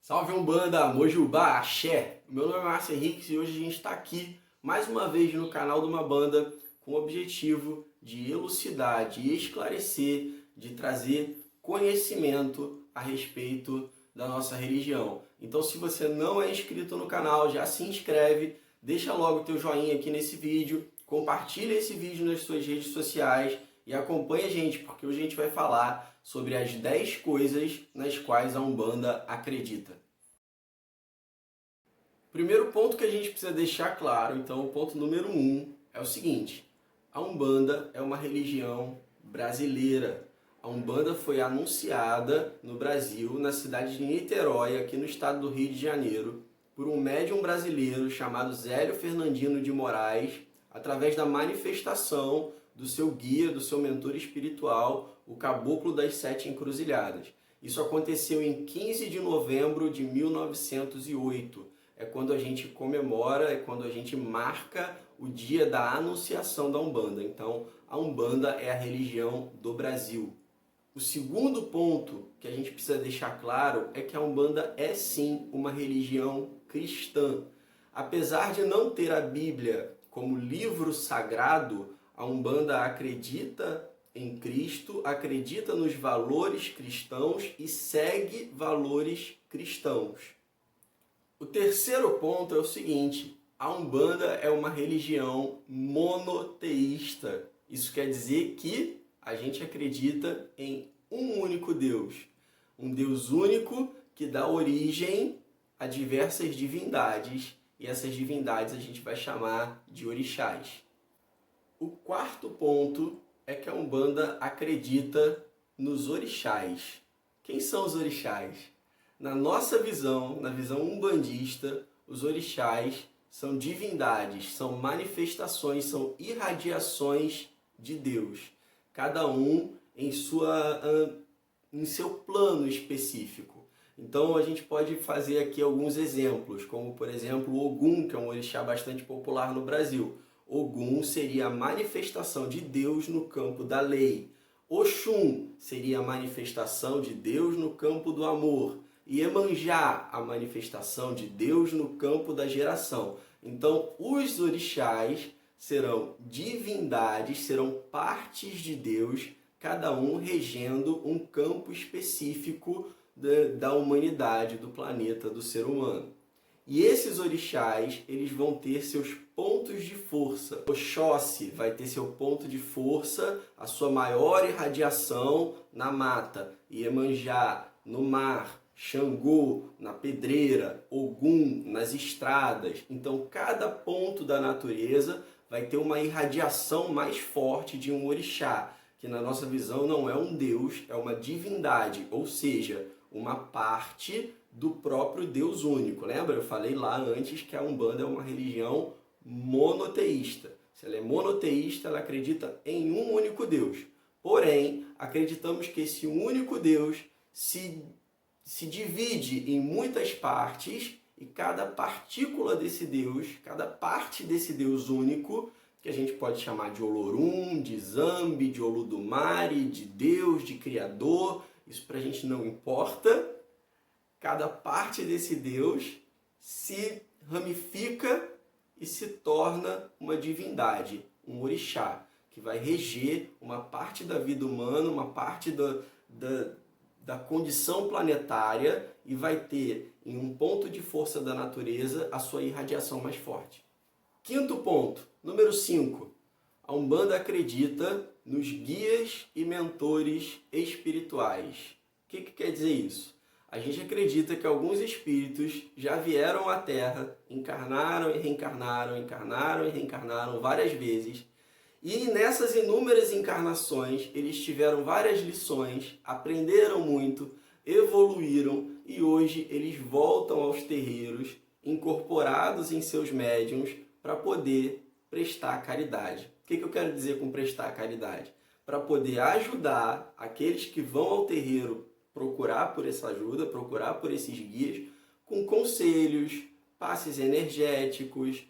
Salve Umbanda, Mojubá, Axé! Meu nome é Márcio Henrique e hoje a gente está aqui mais uma vez no canal de uma banda com o objetivo de elucidar, de esclarecer, de trazer conhecimento a respeito da nossa religião. Então, se você não é inscrito no canal, já se inscreve, deixa logo o teu joinha aqui nesse vídeo, compartilha esse vídeo nas suas redes sociais e acompanha a gente, porque hoje a gente vai falar sobre as 10 coisas nas quais a Umbanda acredita. O primeiro ponto que a gente precisa deixar claro, então, o ponto número 1 é o seguinte: a Umbanda é uma religião brasileira. A Umbanda foi anunciada no Brasil, na cidade de Niterói, aqui no estado do Rio de Janeiro, por um médium brasileiro chamado Zélio Fernandino de Moraes, através da manifestação do seu guia, do seu mentor espiritual, o Caboclo das Sete Encruzilhadas. Isso aconteceu em 15 de novembro de 1908. É quando a gente comemora, é quando a gente marca o dia da anunciação da Umbanda. Então, a Umbanda é a religião do Brasil. O segundo ponto que a gente precisa deixar claro é que a Umbanda é sim uma religião cristã. Apesar de não ter a Bíblia como livro sagrado, a Umbanda acredita em Cristo, acredita nos valores cristãos e segue valores cristãos. O terceiro ponto é o seguinte: a Umbanda é uma religião monoteísta. Isso quer dizer que a gente acredita em um único Deus. Um Deus único que dá origem a diversas divindades. E essas divindades a gente vai chamar de orixás. O quarto ponto é que a Umbanda acredita nos orixás. Quem são os orixás? Na nossa visão, na visão umbandista, os orixás são divindades, são manifestações, são irradiações de Deus. Cada um em seu plano específico. Então a gente pode fazer aqui alguns exemplos, como por exemplo o Ogum, que é um orixá bastante popular no Brasil. Ogum seria a manifestação de Deus no campo da lei. Oxum seria a manifestação de Deus no campo do amor. Iemanjá, a manifestação de Deus no campo da geração. Então, os orixás serão divindades, serão partes de Deus, cada um regendo um campo específico da humanidade, do planeta, do ser humano. E esses orixás, eles vão ter seus pontos de força. Oxóssi vai ter seu ponto de força, a sua maior irradiação na mata. Iemanjá, no mar. Xangô, na pedreira. Ogum, nas estradas. Então, cada ponto da natureza vai ter uma irradiação mais forte de um orixá, que na nossa visão não é um deus, é uma divindade, ou seja, uma parte do próprio Deus único. Lembra? Eu falei lá antes que a Umbanda é uma religião monoteísta. Se ela é monoteísta, ela acredita em um único Deus. Porém, acreditamos que esse único Deus se divide em muitas partes e cada partícula desse Deus, cada parte desse Deus único, que a gente pode chamar de Olorum, de Zambi, de Olodumare, de Deus, de Criador, isso pra gente não importa. Cada parte desse Deus se ramifica e se torna uma divindade, um orixá, que vai reger uma parte da vida humana, uma parte da condição planetária e vai ter, em um ponto de força da natureza, a sua irradiação mais forte. Quinto ponto, número 5. A Umbanda acredita nos guias e mentores espirituais. O que quer dizer isso? A gente acredita que alguns espíritos já vieram à Terra, encarnaram e reencarnaram, encarnaram e reencarnaram várias vezes. E nessas inúmeras encarnações, eles tiveram várias lições, aprenderam muito, evoluíram e hoje eles voltam aos terreiros, incorporados em seus médiuns, para poder prestar caridade. O que eu quero dizer com prestar caridade? Para poder ajudar aqueles que vão ao terreiro procurar por essa ajuda, procurar por esses guias, com conselhos, passes energéticos,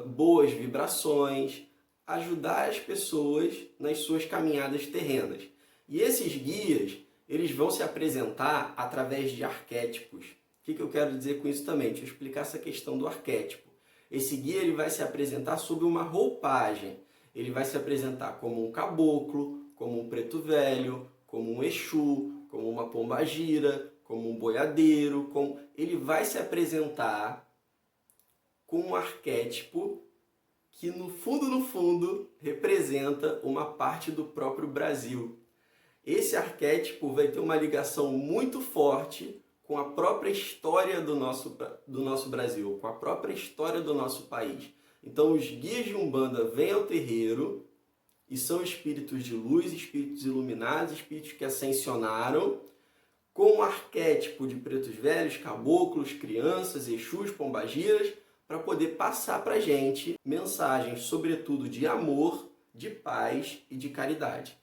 boas vibrações, ajudar as pessoas nas suas caminhadas terrenas. E esses guias, eles vão se apresentar através de arquétipos. que eu quero dizer com isso também? Deixa eu explicar essa questão do arquétipo. Esse guia ele vai se apresentar sob uma roupagem. Ele vai se apresentar como um caboclo, como um preto velho, como um exu, como uma pombagira, como um boiadeiro. Ele vai se apresentar com um arquétipo que no fundo, representa uma parte do próprio Brasil. Esse arquétipo vai ter uma ligação muito forte com a própria história do nosso Brasil, com a própria história do nosso país. Então os guias de Umbanda vêm ao terreiro e são espíritos de luz, espíritos iluminados, espíritos que ascensionaram, com o arquétipo de pretos velhos, caboclos, crianças, exus, pombagiras, para poder passar para a gente mensagens, sobretudo de amor, de paz e de caridade.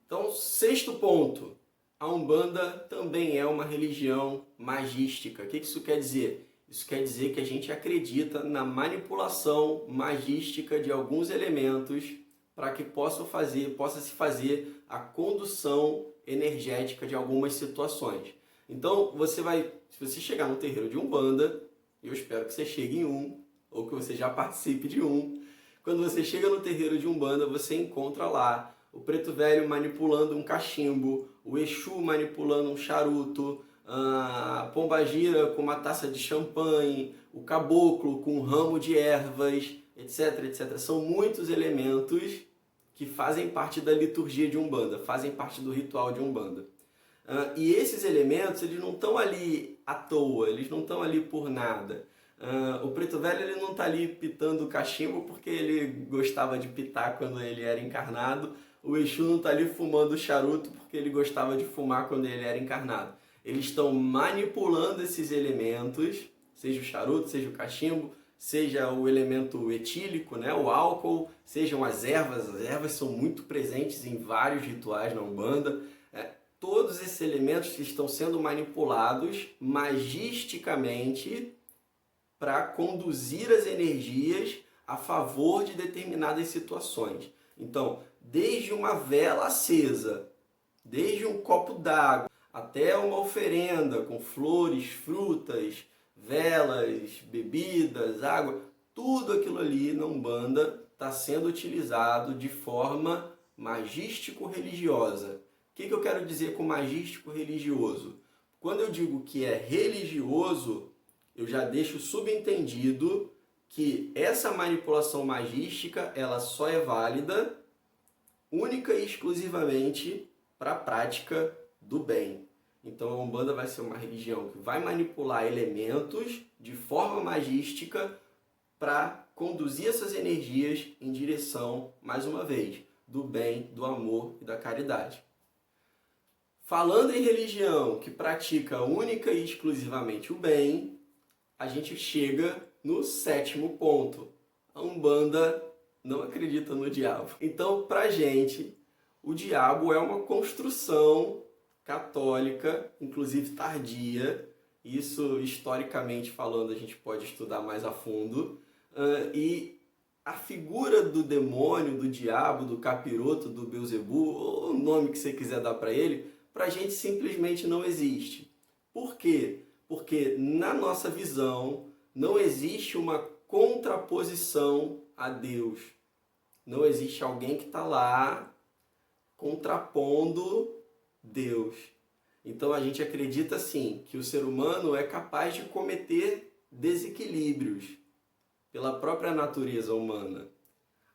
Então, sexto ponto, a Umbanda também é uma religião magística. O que isso quer dizer? Isso quer dizer que a gente acredita na manipulação magística de alguns elementos para que possa se fazer a condução energética de algumas situações. Então, se você chegar no terreiro de Umbanda, eu espero que você chegue em um, ou que você já participe de um. Quando você chega no terreiro de Umbanda, você encontra lá o preto velho manipulando um cachimbo, o exu manipulando um charuto, a pombagira com uma taça de champanhe, o caboclo com um ramo de ervas, etc, etc. São muitos elementos que fazem parte da liturgia de Umbanda, fazem parte do ritual de Umbanda. E esses elementos, eles não estão ali à toa, eles não estão ali por nada. O preto velho ele não está ali pitando o cachimbo porque ele gostava de pitar quando ele era encarnado. O Exu não está ali fumando charuto porque ele gostava de fumar quando ele era encarnado. Eles estão manipulando esses elementos, seja o charuto, seja o cachimbo, seja o elemento etílico, né, o álcool, sejam as ervas. As ervas são muito presentes em vários rituais na Umbanda. Todos esses elementos que estão sendo manipulados magisticamente para conduzir as energias a favor de determinadas situações. Então, desde uma vela acesa, desde um copo d'água, até uma oferenda com flores, frutas, velas, bebidas, água, tudo aquilo ali na Umbanda está sendo utilizado de forma magístico-religiosa. O que eu quero dizer com magístico-religioso? Quando eu digo que é religioso, eu já deixo subentendido que essa manipulação magística ela só é válida única e exclusivamente para a prática do bem. Então a Umbanda vai ser uma religião que vai manipular elementos de forma magística para conduzir essas energias em direção, mais uma vez, do bem, do amor e da caridade. Falando em religião que pratica única e exclusivamente o bem, a gente chega no sétimo ponto. A Umbanda não acredita no diabo. Então, pra gente, o diabo é uma construção católica, inclusive tardia. Isso, historicamente falando, a gente pode estudar mais a fundo. E a figura do demônio, do diabo, do capiroto, do Beelzebub, ou o nome que você quiser dar para ele, pra gente simplesmente não existe. Por quê? Porque na nossa visão não existe uma contraposição a Deus. Não existe alguém que está lá contrapondo Deus. Então a gente acredita assim que o ser humano é capaz de cometer desequilíbrios pela própria natureza humana.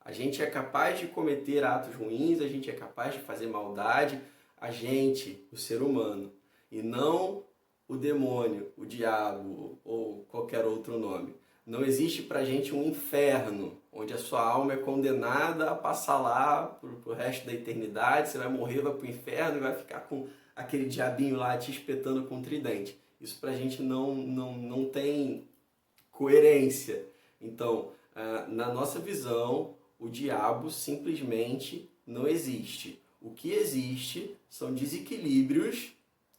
A gente é capaz de cometer atos ruins, a gente é capaz de fazer maldade, a gente, o ser humano, e não o demônio, o diabo ou qualquer outro nome. Não existe pra gente um inferno, onde a sua alma é condenada a passar lá pro resto da eternidade, você vai morrer, vai pro inferno e vai ficar com aquele diabinho lá te espetando com um tridente. Isso pra gente não tem coerência. Então, na nossa visão, o diabo simplesmente não existe. O que existe são desequilíbrios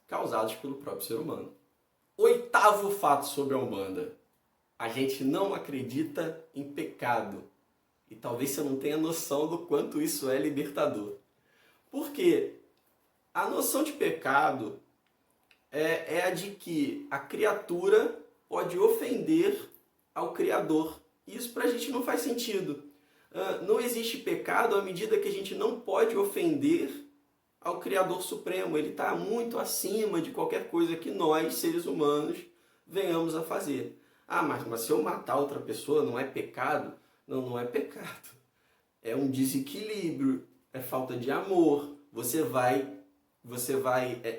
causados pelo próprio ser humano. Oitavo fato sobre a Umbanda. A gente não acredita em pecado. E talvez você não tenha noção do quanto isso é libertador. Porque a noção de pecado é a de que a criatura pode ofender ao Criador. Isso para a gente não faz sentido. Não existe pecado à medida que a gente não pode ofender ao Criador Supremo. Ele está muito acima de qualquer coisa que nós, seres humanos, venhamos a fazer. Mas se eu matar outra pessoa não é pecado? Não, não é pecado. É um desequilíbrio, é falta de amor. Você vai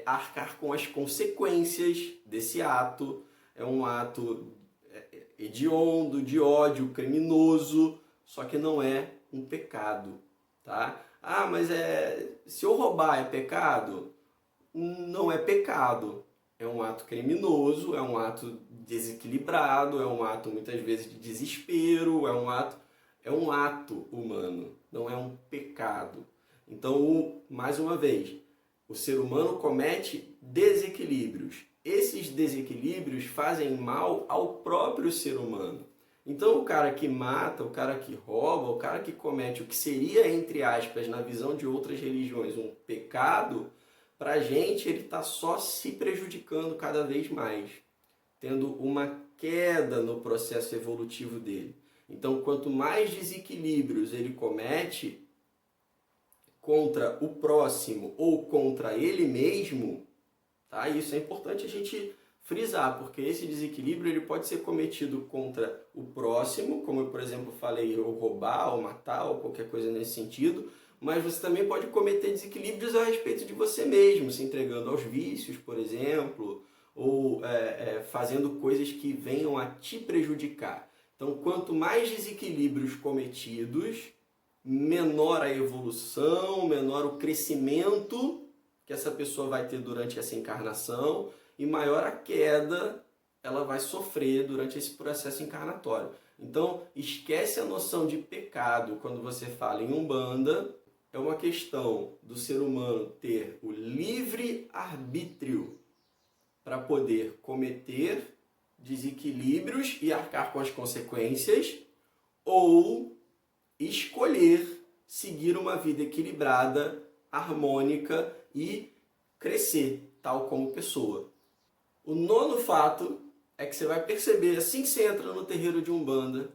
arcar com as consequências desse ato. É um ato hediondo, de ódio, criminoso, só que não é um pecado, tá? Mas se eu roubar é pecado? Não é pecado. É um ato criminoso, é um ato desequilibrado, é um ato muitas vezes de desespero, é um ato humano, não é um pecado. Então, mais uma vez, o ser humano comete desequilíbrios. Esses desequilíbrios fazem mal ao próprio ser humano. Então, o cara que mata, o cara que rouba, o cara que comete o que seria, entre aspas, na visão de outras religiões, um pecado, para a gente ele está só se prejudicando cada vez mais, tendo uma queda no processo evolutivo dele. Então, quanto mais desequilíbrios ele comete contra o próximo ou contra ele mesmo, tá? Isso é importante a gente frisar, porque esse desequilíbrio ele pode ser cometido contra o próximo, como eu, por exemplo, falei, ou roubar, ou matar, ou qualquer coisa nesse sentido, mas você também pode cometer desequilíbrios a respeito de você mesmo, se entregando aos vícios, por exemplo, ou fazendo coisas que venham a te prejudicar. Então, quanto mais desequilíbrios cometidos, menor a evolução, menor o crescimento que essa pessoa vai ter durante essa encarnação e maior a queda ela vai sofrer durante esse processo encarnatório. Então, esquece a noção de pecado quando você fala em Umbanda. É uma questão do ser humano ter o livre arbítrio para poder cometer desequilíbrios e arcar com as consequências, ou escolher seguir uma vida equilibrada, harmônica e crescer tal como pessoa. O nono fato é que você vai perceber, assim que você entra no terreiro de Umbanda,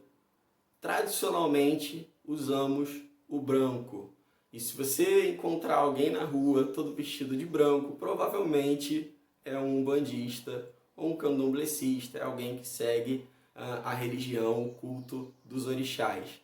tradicionalmente usamos o branco. E se você encontrar alguém na rua todo vestido de branco, provavelmente é um umbandista ou um candomblecista, é alguém que segue a religião, o culto dos orixás.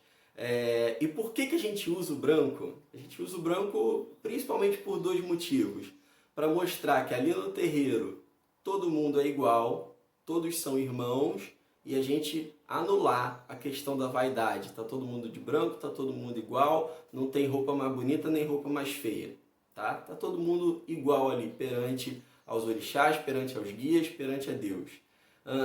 E por que a gente usa o branco? A gente usa o branco principalmente por dois motivos. Para mostrar que ali no terreiro todo mundo é igual, todos são irmãos, e a gente anular a questão da vaidade. Está todo mundo de branco, está todo mundo igual, não tem roupa mais bonita nem roupa mais feia. Tá todo mundo igual ali perante aos orixás, perante aos guias, perante a Deus.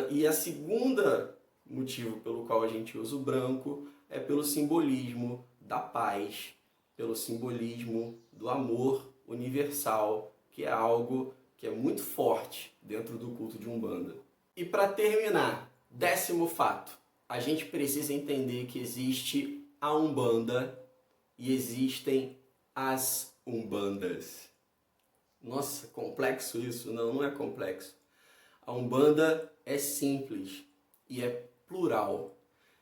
E a segunda motivo pelo qual a gente usa o branco é pelo simbolismo da paz, pelo simbolismo do amor universal, que é algo que é muito forte dentro do culto de Umbanda. E para terminar, 10º fato, a gente precisa entender que existe a Umbanda e existem as Umbandas. Nossa, complexo isso? Não, não é complexo. A Umbanda é simples e é plural.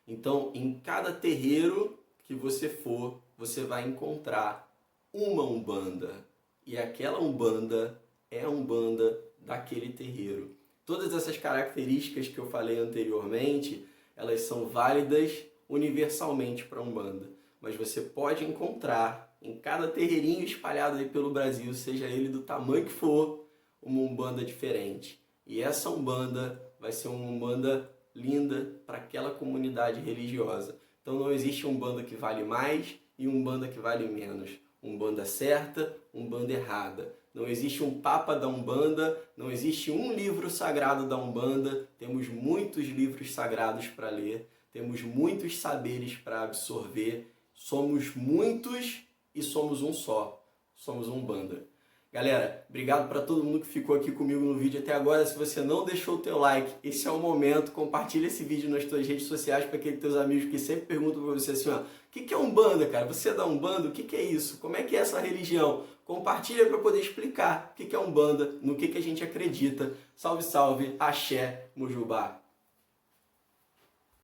Então, em cada terreiro que você for, você vai encontrar uma Umbanda. E aquela Umbanda é a Umbanda daquele terreiro. Todas essas características que eu falei anteriormente, elas são válidas universalmente para a Umbanda. Mas você pode encontrar em cada terreirinho espalhado aí pelo Brasil, seja ele do tamanho que for, uma Umbanda diferente. E essa Umbanda vai ser uma Umbanda linda para aquela comunidade religiosa. Então não existe Umbanda que vale mais e Umbanda que vale menos. Umbanda certa, Umbanda errada. Não existe um papa da Umbanda, não existe um livro sagrado da Umbanda. Temos muitos livros sagrados para ler, temos muitos saberes para absorver. Somos muitos e somos um só. Somos Umbanda. Galera, obrigado para todo mundo que ficou aqui comigo no vídeo até agora. Se você não deixou o teu like, esse é o momento. Compartilha esse vídeo nas tuas redes sociais para aqueles teus amigos que sempre perguntam para você assim, ó, o que é Umbanda, cara? Você é da Umbanda? O que é isso? Como é que é essa religião? Compartilha para poder explicar o que é Umbanda, no que a gente acredita. Salve, salve, axé, Mujubá.